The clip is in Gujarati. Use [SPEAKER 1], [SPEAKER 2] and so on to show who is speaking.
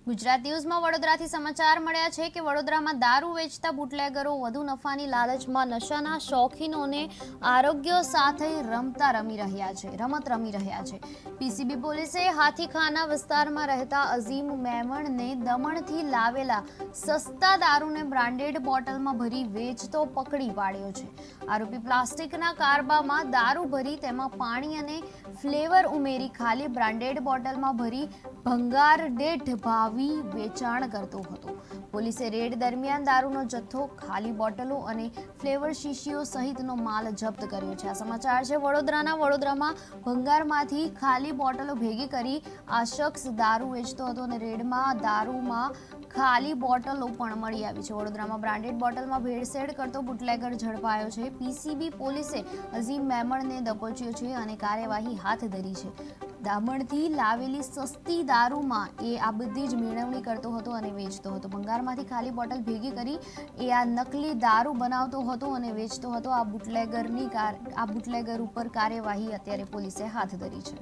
[SPEAKER 1] ગુજરાત ન્યૂઝમાં વડોદરાથી સમાચાર મળ્યા છે કે વડોદરામાં દારૂ વેચતા બુટલેગરો વધુ નફાની લાલચમાં નશાના શોખીનોને આરોગ્ય સાથે રમત રમી રહ્યા છે। પીસીબી પોલીસે હાથીખાના વિસ્તારમાં રહેતા અઝીમ મેમણને દમણથી લાવેલા સસ્તા દારૂને બ્રાન્ડેડ બોટલમાં ભરી વેચતો પકડી પાડ્યો છે। આરોપી પ્લાસ્ટિકના કારબામાં દારૂ ભરી તેમાં પાણી અને ફ્લેવર ઉમેરી ખાલી બ્રાન્ડેડ બોટલમાં ભરી ભંગાર દેઠ ભાવી વેચાણ કરતો હતો। પોલીસે રેડ દરમિયાન દારૂનો જથ્થો, ખાલી બોટલો અને ફ્લેવર શીશીઓ સહિતનો માલ જપ્ત કર્યો છે। આ સમાચાર છે વડોદરામાં ભંગારમાંથી ખાલી બોટલો ભેગી કરી આ શખ્સ દારૂ વેચતો હતો અને રેડમાં દારૂમાં ખાલી બોટલો પણ મળી આવી છે। વડોદરામાં બ્રાન્ડેડ બોટલમાં ભેળસેળ કરતો બુટલેગર ઝડપાયો છે। પીસીબી પોલીસે અઝીમ મેમણને દબોચ્યો છે અને કાર્યવાહી હાથ ધરી છે। દમણથી લાવેલી સસ્તી દારૂમાં એ આ બધી જ મેળવણી કરતો હતો અને વેચતો હતો। ભંગારમાંથી ખાલી બોટલ ભેગી કરી એ આ નકલી દારૂ બનાવતો હતો અને વેચતો હતો। આ બુટલેગર ઉપર કાર્યવાહી અત્યારે પોલીસે હાથ ધરી છે।